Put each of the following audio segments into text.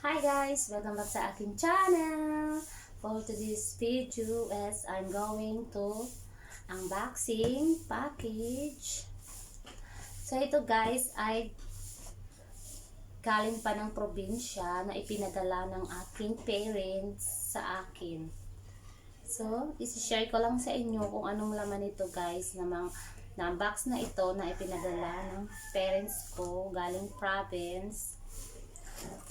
Hi guys! Welcome back sa aking channel! For today's video is I'm going to unboxing package. So ito guys ay galing pa ng probinsya na ipinadala ng aking parents sa akin. So, isi-share ko lang sa inyo kung anong laman nito guys na box na ito na ipinadala ng parents ko galing province.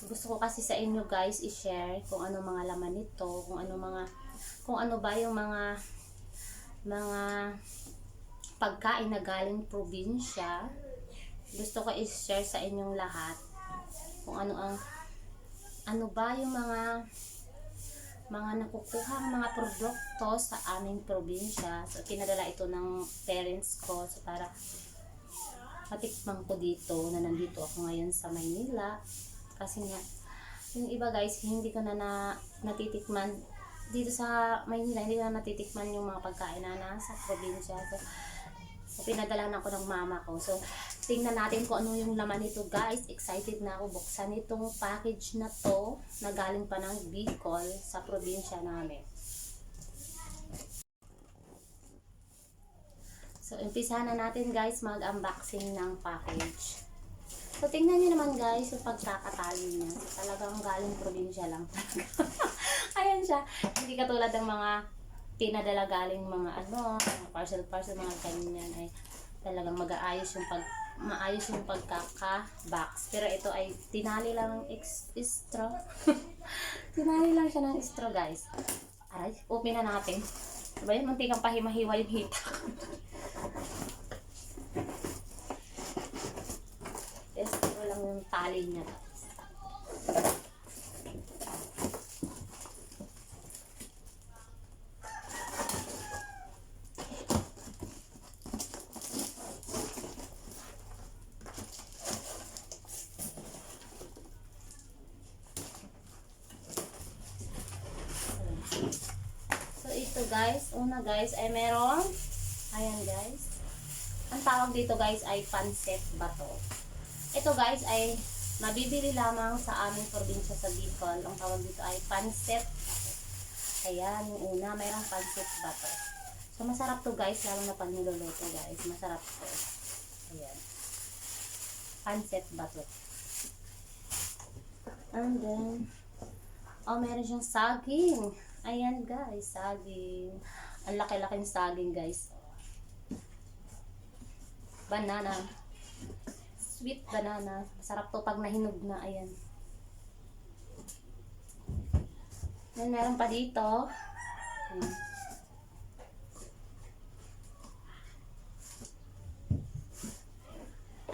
Gusto ko kasi sa inyo guys i-share kung ano mga laman nito, kung ano ba yung mga pagkain na galing probinsya. Gusto ko i-share sa inyong lahat kung ano ba yung mga nakukuhang mga produkto sa aming probinsya. So pinadala ito ng parents ko so para matikman ko dito na nandito ako ngayon sa Maynila. Kasi nga, yung iba guys, hindi ko na natitikman dito sa Maynila, hindi ko na natitikman yung mga pagkain na nasa probinsya. So pinadala na ako ng mama ko. So, tingnan natin kung ano yung laman nito guys. Excited na ako buksan itong package na to na galing pa ng Bicol sa probinsya namin. So, umpisahan na natin guys mag-unboxing ng package. So, tingnan nyo naman guys, yung pagkakatali niya. So, talagang galing probinsya lang. Ayan siya. Hindi katulad ng mga pinadala galing mga parcel, mga ganyan. Ay talagang maayos yung pagkaka-box. Pero ito ay tinali lang ng straw. Tinali lang siya ng straw guys. Aray, open na natin. Diba yun? Muntikang pahimahiwa yung hita. Lang yung tali niya. So ito guys, una guys ay merong ayan guys. Ang tawag dito guys ay pancit bato. Ito guys ay mabibili lamang sa aming probinsya sa Bicol. Ang tawag dito ay pancit. Ayan, yung una, mayroong pancit bato. So masarap to guys, lalo na pag niluluto guys. Masarap to. Ayan. Pancit bato. And then, meron siyang saging. Ayan guys, saging. Ang laki-laking saging guys. Banana. Sweet banana. Masarap to pag nahinog na. Ayan. Then, meron pa dito. Ayan.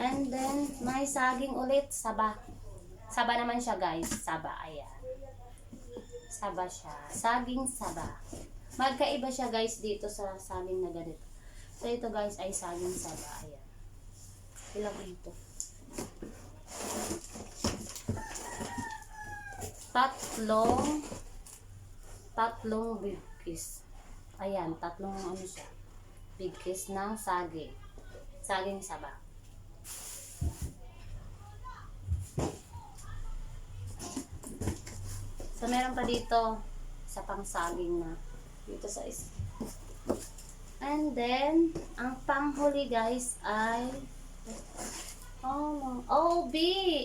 And then, may saging ulit. Saba. Saba naman siya guys. Saba. Ayan. Saba siya. Saging saba. Magkaiba siya guys dito sa saging na ganito. So, ito guys ay saging saba. Ayan. Ilang ito. Tatlong big kiss. Ayan, tatlong siya. Big kiss ng saging. Saging saba. So, meron pa dito sa pang saging na dito sa And then, ang panghuli guys ay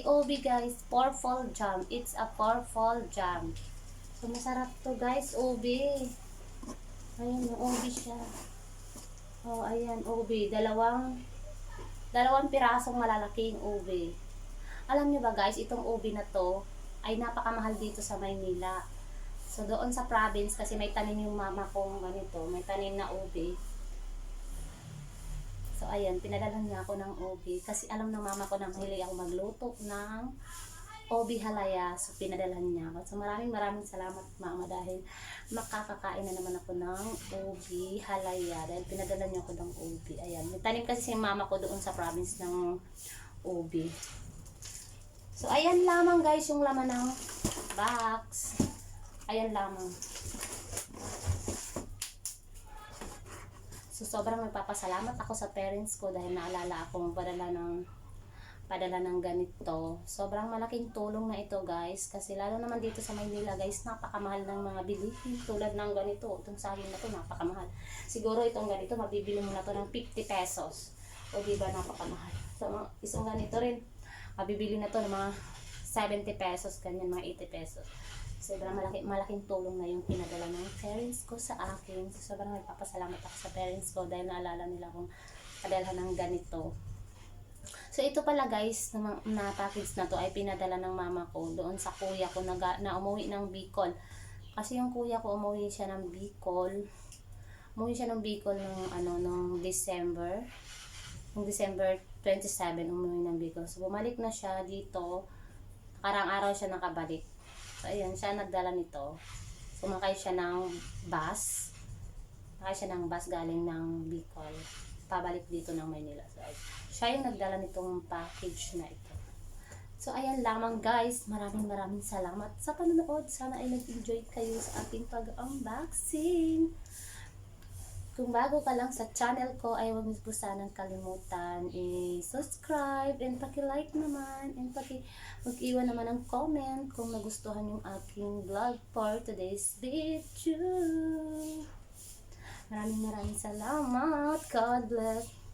OB guys, purple jam. It's a purple jam. So masarap to guys, OB. Ayan, yung OB siya. Oh, ayan, OB. Dalawang pirasong malalaking OB. Alam niyo ba guys, itong OB na to ay napakamahal dito sa Maynila. So doon sa province, kasi may tanim yung mama kong ganito, may tanim na OB. So, ayan, pinadala niya ako ng OB. Kasi alam ng mama ko na mahilig ako magluto ng OB halaya. So, pinadala niya ako. So, maraming salamat mama dahil makakakain na naman ako ng OB halaya. Dahil pinadala niya ako ng OB. Ayan, may tanim kasi si mama ko doon sa province ng OB. So, ayan lamang guys yung laman ng box. Ayan lamang. So, sobrang nagpapasalamat ako sa parents ko dahil naalala akong padala ng padala ng ganito. Sobrang malaking tulong na ito guys, kasi lalo naman dito sa Maynila guys, napakamahal ng mga bilihin tulad ng ganito. Itong saging na to napakamahal. Siguro itong ganito mabibili mo na to ng 50 pesos. O diba napakamahal. So isang ganito rin mabibili na to ng mga 70 pesos, ganyan, mga 80 pesos. Sobrang malaking tulong na yung pinadala ng parents ko sa akin. Sobrang nagpapasalamat ako sa parents ko dahil naalala nila kung padalhan ng ganito. So ito pala guys, na package na to ay pinadala ng mama ko doon sa kuya ko na umuwi ng Bicol. Kasi yung kuya ko umuwi siya ng Bicol. Umuwi siya ng Bicol nung December. Noong December 27 umuwi ng Bicol. So bumalik na siya dito. Karang araw siya nakabalik. So ayun, siya nagdala nito. Sumakay siya ng bus. Sumakay siya ng bus galing ng Bicol. Pabalik dito ng Maynila. So siya yung nagdala nitong package na ito. So ayan lamang guys. Maraming salamat sa panonood. Sana ay nag-enjoy kayo sa ating pag-unboxing. Kung bago ka lang sa channel ko, ay huwag niyo po sanang kalimutan i-subscribe and paki-like naman and mag-iwan naman ng comment kung nagustuhan yung aking vlog for today's video. Maraming salamat. God bless.